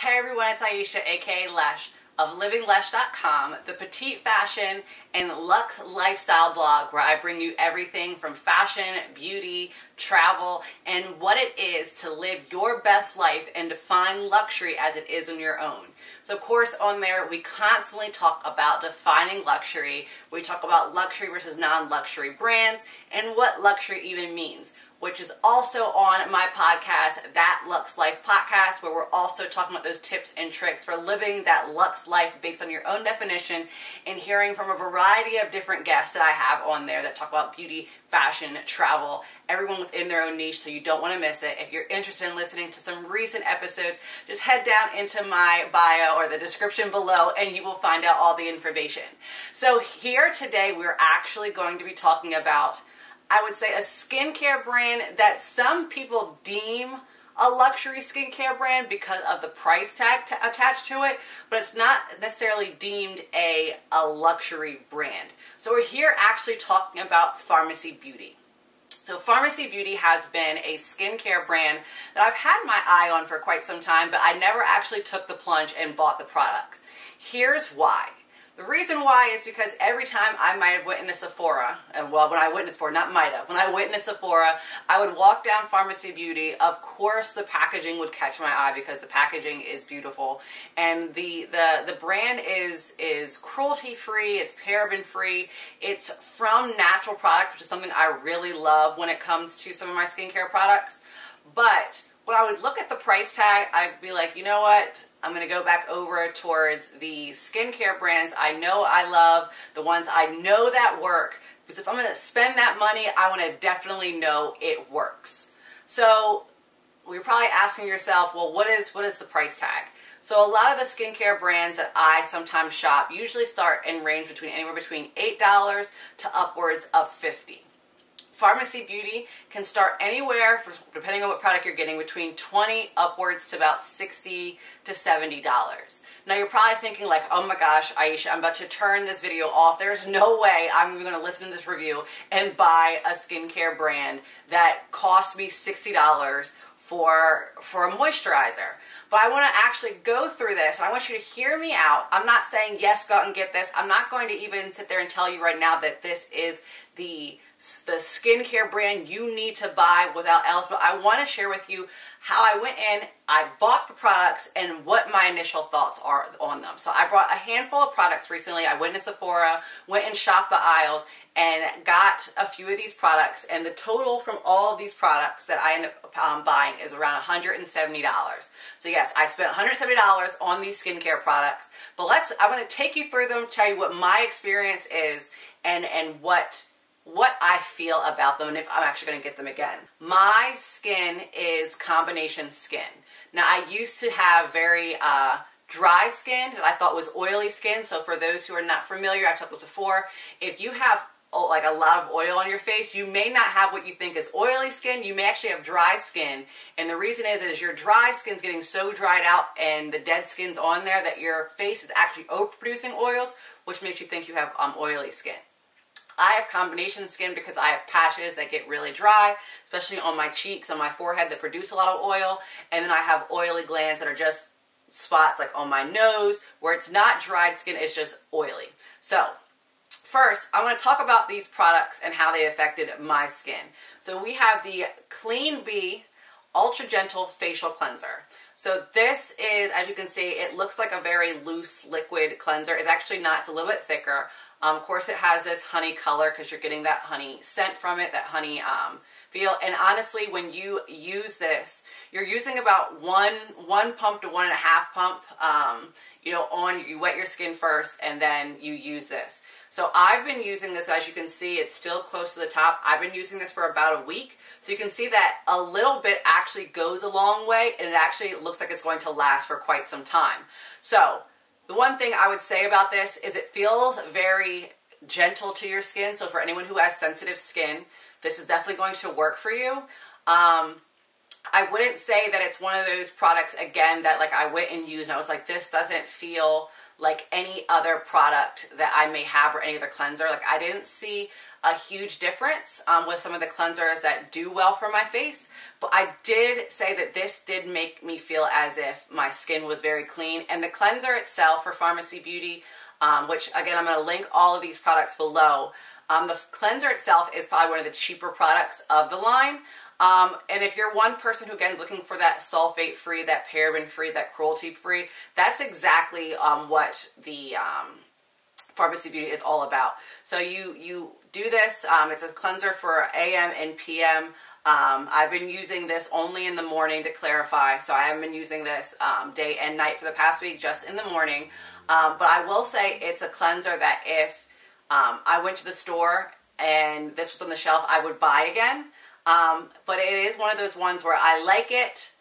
Hey everyone, it's Aisha, aka Lesh of livinglesh.com, the petite fashion and luxe lifestyle blog where I bring you everything from fashion, beauty, travel, and what it is to live your best life and define luxury as it is on your own. So of course on there we constantly talk about defining luxury. We talk about luxury versus non-luxury brands and what luxury even means, which is also on my podcast, That Luxe Life Podcast, where we're also talking about those tips and tricks for living that luxe life based on your own definition and hearing from a variety of different guests that I have on there that talk about beauty, fashion, travel, everyone within their own niche, so you don't want to miss it. If you're interested in listening to some recent episodes, just head down into my bio or the description below and you will find out all the information. So here today we're actually going to be talking about, I would say, a skincare brand that some people deem a luxury skincare brand because of the price tag attached to it, but it's not necessarily deemed a luxury brand. So we're here actually talking about Farmacy Beauty. So Farmacy Beauty has been a skincare brand that I've had my eye on for quite some time, but I never actually took the plunge and bought the products. Here's why. The reason why is because every time I might have went into Sephora, and well, when I went into Sephora, not might have, when I went into Sephora, I would walk down Farmacy Beauty. Of course, the packaging would catch my eye because the packaging is beautiful, and the brand is cruelty-free, it's paraben-free, it's from natural products, which is something I really love when it comes to some of my skincare products. But when I would look at the price tag, I'd be like, you know what? I'm going to go back over towards the skincare brands I know I love, the ones I know that work. Because if I'm going to spend that money, I want to definitely know it works. So you're probably asking yourself, well, what is the price tag? So a lot of the skincare brands that I sometimes shop usually start and range between anywhere between $8 to upwards of $50. Farmacy Beauty can start anywhere, depending on what product you're getting, between $20 upwards to about $60 to $70. Now you're probably thinking like, oh my gosh, Aisha, I'm about to turn this video off. There's no way I'm even going to listen to this review and buy a skincare brand that costs me $60 for a moisturizer. But I want to actually go through this, and I want you to hear me out. I'm not saying, yes, go out and get this. I'm not going to even sit there and tell you right now that this is the skincare brand you need to buy without else, but I want to share with you how I went in, I bought the products, and what my initial thoughts are on them. So I brought a handful of products recently. I went to Sephora, went and shopped the aisles, and got a few of these products, and the total from all of these products that I ended up buying is around $170. So yes, I spent $170 on these skincare products, but I'm going to take you through them, tell you what my experience is, and what I feel about them, and if I'm actually going to get them again. My skin is combination skin. Now I used to have very dry skin that I thought was oily skin. So for those who are not familiar, I've talked about before, if you have like a lot of oil on your face, you may not have what you think is oily skin. You may actually have dry skin, and the reason is your dry skin's getting so dried out and the dead skin's on there that your face is actually overproducing oils, which makes you think you have oily skin. I have combination skin because I have patches that get really dry, especially on my cheeks, on my forehead, that produce a lot of oil, and then I have oily glands that are just spots like on my nose where it's not dried skin, it's just oily. So first, I want to talk about these products and how they affected my skin. So we have the Clean Bee Ultra Gentle Facial Cleanser. So this is, as you can see, it looks like a very loose liquid cleanser. It's actually not, it's a little bit thicker. Of course it has this honey color because you're getting that honey scent from it, that honey feel. And honestly, when you use this, you're using about one pump to 1.5 pump. You wet your skin first and then you use this. So I've been using this, as you can see, it's still close to the top. I've been using this for about a week. So you can see that a little bit actually goes a long way, and it actually looks like it's going to last for quite some time. So the one thing I would say about this is it feels very gentle to your skin. So for anyone who has sensitive skin, this is definitely going to work for you. I wouldn't say that it's one of those products, again, that like I went and used and I was like, this doesn't feel like any other product that I may have or any other cleanser. Like I didn't see a huge difference with some of the cleansers that do well for my face, but I did say that this did make me feel as if my skin was very clean. And the cleanser itself for Farmacy Beauty, which again, I'm going to link all of these products below. The cleanser itself is probably one of the cheaper products of the line. And if you're one person who again is looking for that sulfate free, that paraben free, that cruelty free, that's exactly what the Farmacy Beauty is all about. So you do this. It's a cleanser for AM and PM. I've been using this only in the morning to clarify. So I haven't been using this day and night for the past week, just in the morning. But I will say it's a cleanser that if I went to the store and this was on the shelf, I would buy again. But it is one of those ones where I like it.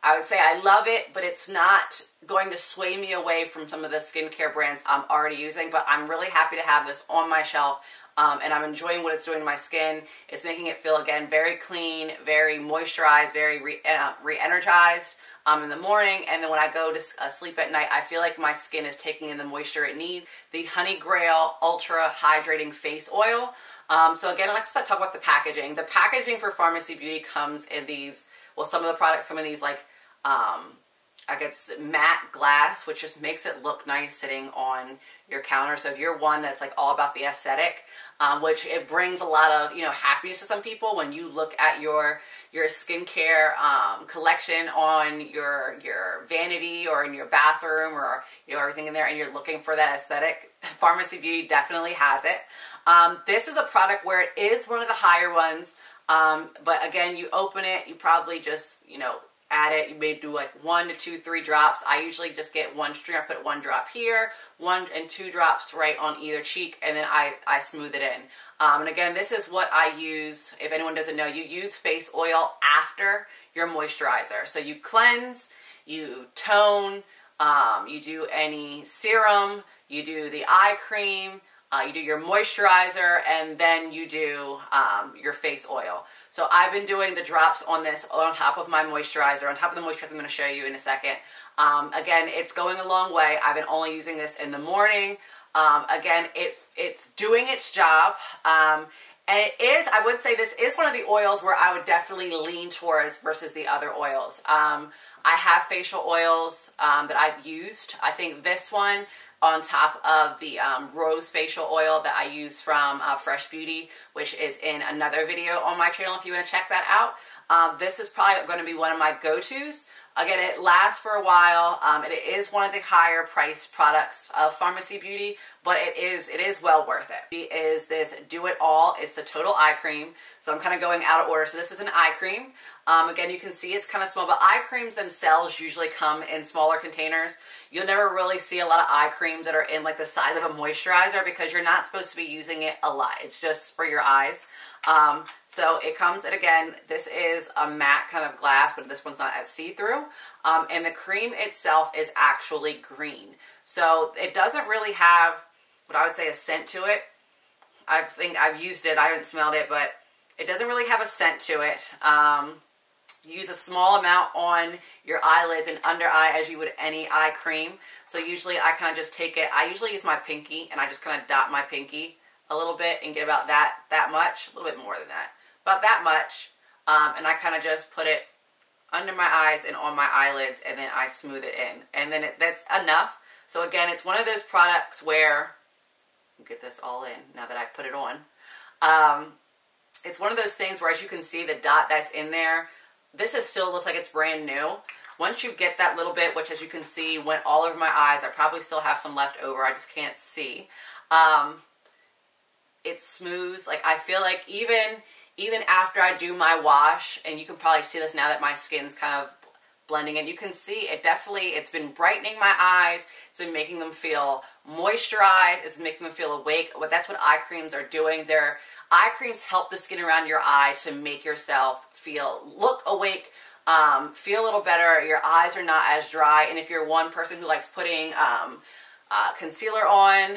I would say I love it, but it's not going to sway me away from some of the skincare brands I'm already using. But I'm really happy to have this on my shelf, and I'm enjoying what it's doing to my skin. It's making it feel, again, very clean, very moisturized, very re-energized in the morning. And then when I go to sleep at night, I feel like my skin is taking in the moisture it needs. The Honey Grail Ultra Hydrating Face Oil. So again, let's talk about the packaging. The packaging for Farmacy Beauty comes in these, well, some of the products come in these like, I guess matte glass, which just makes it look nice sitting on your counter. So if you're one that's like all about the aesthetic, which it brings a lot of, you know, happiness to some people when you look at your skincare collection on your vanity or in your bathroom, or you know, everything in there, and you're looking for that aesthetic, Farmacy Beauty definitely has it. This is a product where it is one of the higher ones, but again, you open it, you probably just, you know, add it. You may do like 1 to 2, 3 drops. I usually just get one stream. I put 1 drop here, 1 and 2 drops right on either cheek, and then I smooth it in. And again, this is what I use. If anyone doesn't know, you use face oil after your moisturizer. So you cleanse, you tone, you do any serum, you do the eye cream, you do your moisturizer, and then you do your face oil. So I've been doing the drops on this on top of my moisturizer, on top of the moisturizer I'm going to show you in a second. Again, it's going a long way. I've been only using this in the morning. Again, it's doing its job. And it is, I would say this is one of the oils where I would definitely lean towards versus the other oils. I have facial oils that I've used. I think this one, on top of the rose facial oil that I use from Fresh Beauty, which is in another video on my channel if you want to check that out. This is probably going to be one of my go-tos. Again, it lasts for a while. It is one of the higher priced products of Farmacy Beauty, but it is well worth it. It is this Do It All. It's the Total Eye Cream. So I'm kind of going out of order. So this is an eye cream. Again, you can see it's kind of small, but eye creams themselves usually come in smaller containers. You'll never really see a lot of eye creams that are in like the size of a moisturizer because you're not supposed to be using it a lot. It's just for your eyes. So it comes, and again, this is a matte kind of glass, but this one's not as see-through. And the cream itself is actually green. So it doesn't really have what I would say a scent to it. I think I've used it, I haven't smelled it, but it doesn't really have a scent to it. Use a small amount on your eyelids and under eye as you would any eye cream. So usually I kind of just take it, I usually use my pinky and I just kind of dot my pinky a little bit and get about that much, a little bit more than that, about that much. And I kind of just put it under my eyes and on my eyelids, and then I smooth it in. And then that's enough. So again, it's one of those products where, get this all in now that I put it on. It's one of those things where, as you can see, the dot that's in there, this is still looks like it's brand new. Once you get that little bit, which as you can see went all over my eyes, I probably still have some left over, I just can't see. It smooths, like I feel like even after I do my wash, and you can probably see this now that my skin's kind of blending in, you can see it definitely, it's been brightening my eyes, it's been making them feel moisturized, it's making them feel awake. But that's what eye creams are doing. Eye creams help the skin around your eye to make yourself look awake, feel a little better. Your eyes are not as dry. And if you're one person who likes putting concealer on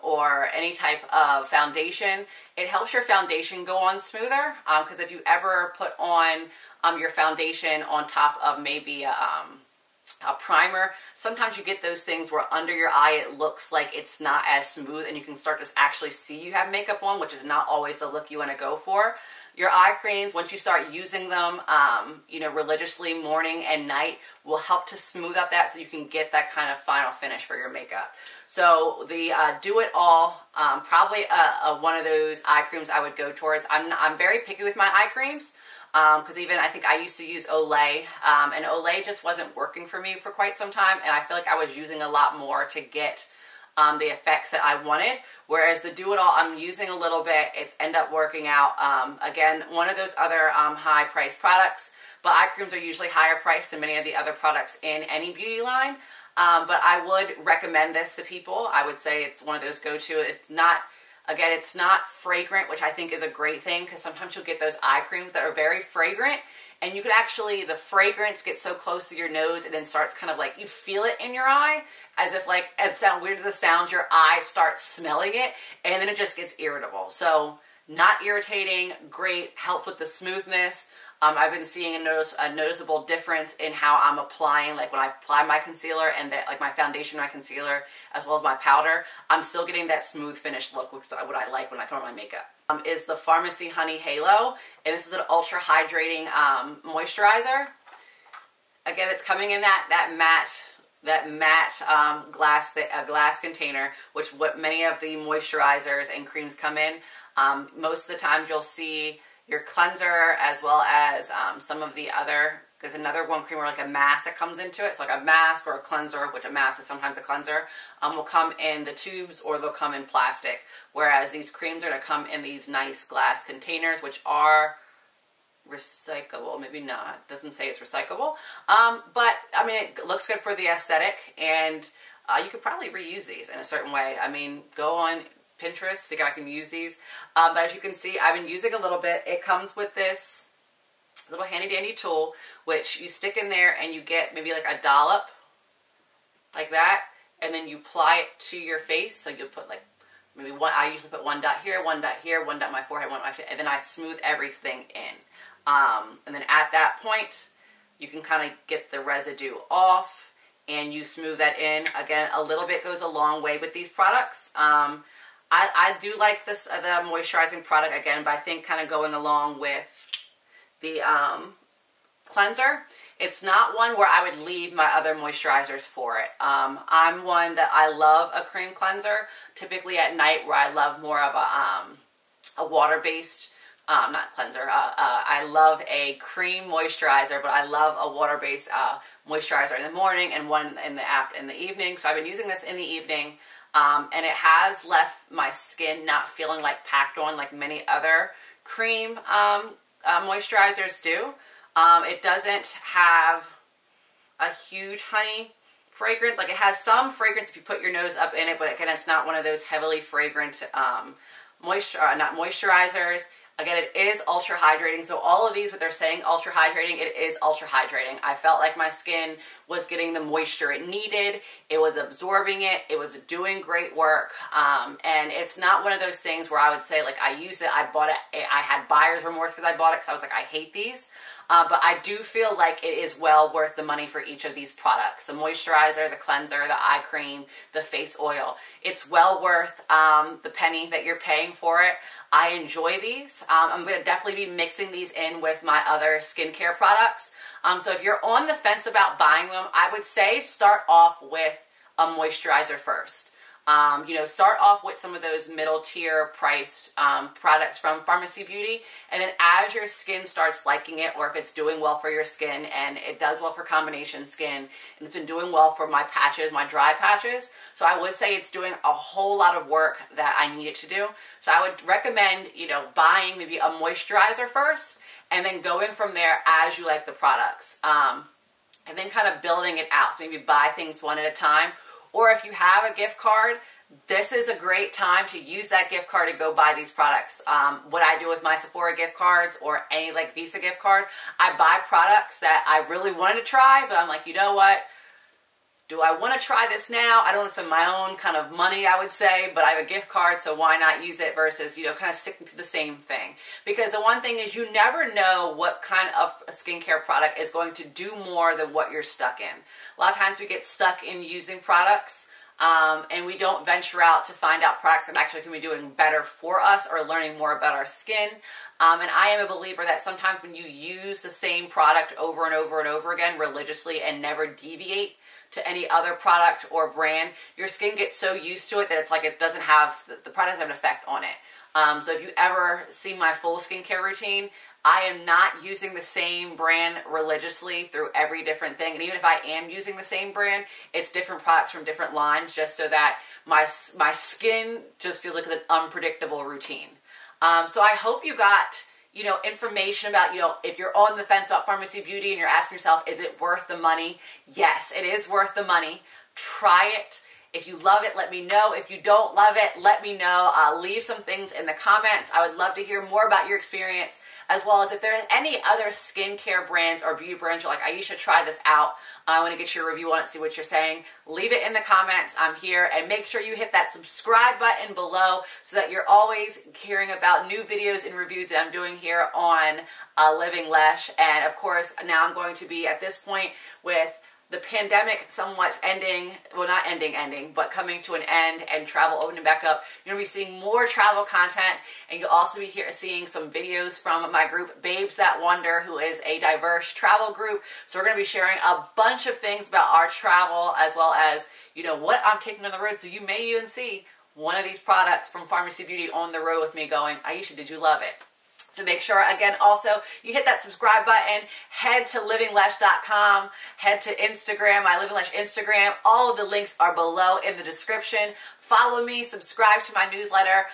or any type of foundation, it helps your foundation go on smoother. Because if you ever put on your foundation on top of maybe a primer. Sometimes you get those things where under your eye it looks like it's not as smooth and you can start to actually see you have makeup on, which is not always the look you want to go for. Your eye creams, once you start using them, you know, religiously morning and night, will help to smooth out that so you can get that kind of final finish for your makeup. So the Do It All, probably one of those eye creams I would go towards. I'm very picky with my eye creams. Because even I think I used to use Olay, and Olay just wasn't working for me for quite some time, and I feel like I was using a lot more to get the effects that I wanted, whereas the Do It All I'm using a little bit, it's end up working out. Again, one of those other high priced products, but eye creams are usually higher priced than many of the other products in any beauty line, but I would recommend this to people. I would say it's one of those go-to. It's not, again, it's not fragrant, which I think is a great thing, because sometimes you'll get those eye creams that are very fragrant, and you could actually, the fragrance gets so close to your nose and then starts kind of like, you feel it in your eye, as if like, as weird as it sounds, your eye starts smelling it, and then it just gets irritable. So not irritating, great, helps with the smoothness. I've been seeing a noticeable difference in how I'm applying, like when I apply my concealer and that, like my foundation, my concealer, as well as my powder, I'm still getting that smooth finished look, which is what I like when I throw on my makeup. Is the Pharmacy Honey Halo, and this is an ultra hydrating moisturizer. Again, it's coming in that matte glass container, which what many of the moisturizers and creams come in. Most of the time, you'll see your cleanser as well as some of the other. There's another one cream or like a mask that comes into it. So like a mask or a cleanser, which a mask is sometimes a cleanser, will come in the tubes or they'll come in plastic. Whereas these creams are going to come in these nice glass containers, which are recyclable. Maybe not. It doesn't say it's recyclable. But I mean, it looks good for the aesthetic, and you could probably reuse these in a certain way. I mean, go on Pinterest, see if I can use these. But as you can see, I've been using a little bit. It comes with this little handy dandy tool, which you stick in there and you get maybe like a dollop like that, and then you apply it to your face. So you put like maybe one, I usually put one dot here, one dot here, one dot on my forehead, one dot, and then I smooth everything in. And then at that point, you can kind of get the residue off and you smooth that in. Again, a little bit goes a long way with these products. I do like this, the moisturizing product again, but I think kind of going along with the cleanser, it's not one where I would leave my other moisturizers for it. I'm one that I love a cream cleanser, typically at night, where I love more of a water-based, not cleanser, I love a cream moisturizer, but I love a water-based moisturizer in the morning and one in the evening. So I've been using this in the evening. And it has left my skin not feeling like packed on like many other cream moisturizers do. It doesn't have a huge honey fragrance. Like, it has some fragrance if you put your nose up in it, but again, it's not one of those heavily fragrant not moisturizers. Again, it is ultra hydrating. So all of these, what they're saying, ultra hydrating, it is ultra hydrating. I felt like my skin was getting the moisture it needed. It was absorbing it. It was doing great work. And it's not one of those things where I would say, like, I use it, I bought it, I had buyer's remorse because I bought it because I was like, I hate these. But I do feel like it is well worth the money for each of these products. The moisturizer, the cleanser, the eye cream, the face oil. It's well worth the penny that you're paying for it. I enjoy these. I'm going to definitely be mixing these in with my other skincare products. So if you're on the fence about buying them, I would say start off with a moisturizer first. You know, start off with some of those middle tier priced products from Pharmacy Beauty, and then as your skin starts liking it, or if it's doing well for your skin, and it does well for combination skin, and it's been doing well for my patches, my dry patches, so I would say it's doing a whole lot of work that I need it to do. So I would recommend, you know, buying maybe a moisturizer first, and then going from there as you like the products, and then kind of building it out. So maybe buy things one at a time. Or if you have a gift card, this is a great time to use that gift card to go buy these products. What I do with my Sephora gift cards or any like Visa gift card, I buy products that I really wanted to try, but I'm like, you know what? do I want to try this now? I don't want to spend my own kind of money, I would say, but I have a gift card, so why not use it versus, you know, kind of sticking to the same thing. Because the one thing is you never know what kind of a skincare product is going to do more than what you're stuck in. A lot of times we get stuck in using products and we don't venture out to find out products that actually can be doing better for us or learning more about our skin. And I am a believer that sometimes when you use the same product over and over and over again religiously and never deviate to any other product or brand, your skin gets so used to it that it's like it doesn't have, the product doesn't have an effect on it. So if you ever see my full skincare routine, I am not using the same brand religiously through every different thing. And even if I am using the same brand, it's different products from different lines just so that my skin just feels like it's an unpredictable routine. So I hope you got, you know, information about, you know, if you're on the fence about Farmacy Beauty and you're asking yourself, is it worth the money? Yes, it is worth the money. Try it. If you love it, let me know. If you don't love it, let me know. Leave some things in the comments. I would love to hear more about your experience, as well as if there's any other skincare brands or beauty brands you're like, Aisha, try this out. I want to get your review on it, see what you're saying. Leave it in the comments. I'm here. And make sure you hit that subscribe button below so that you're always hearing about new videos and reviews that I'm doing here on Living Lesh. And of course, now I'm going to be at this point with the pandemic somewhat ending, well not ending, but coming to an end and travel opening back up. You're going to be seeing more travel content, and you'll also be seeing some videos from my group Babes That Wonder, who is a diverse travel group. So we're going to be sharing a bunch of things about our travel, as well as, you know, what I'm taking on the road. So you may even see one of these products from Farmacy Beauty on the road with me going, Aisha, did you love it? So make sure, again, also, you hit that subscribe button, head to livinglesh.com, head to Instagram, my Living Lesh Instagram. All of the links are below in the description. Follow me, subscribe to my newsletter.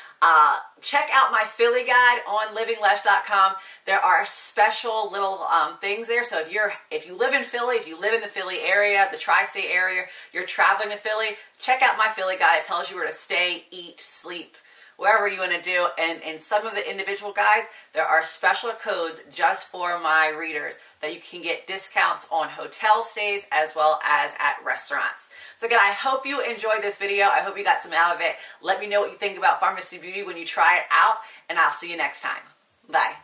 Check out my Philly guide on livinglesh.com. There are special little things there. So if you live in Philly, if you live in the Philly area, the tri-state area, you're traveling to Philly, check out my Philly guide. It tells you where to stay, eat, sleep, wherever you want to do. And in some of the individual guides, there are special codes just for my readers that you can get discounts on hotel stays as well as at restaurants. So again, I hope you enjoyed this video. I hope you got some out of it. Let me know what you think about Farmacy Beauty when you try it out, and I'll see you next time. Bye.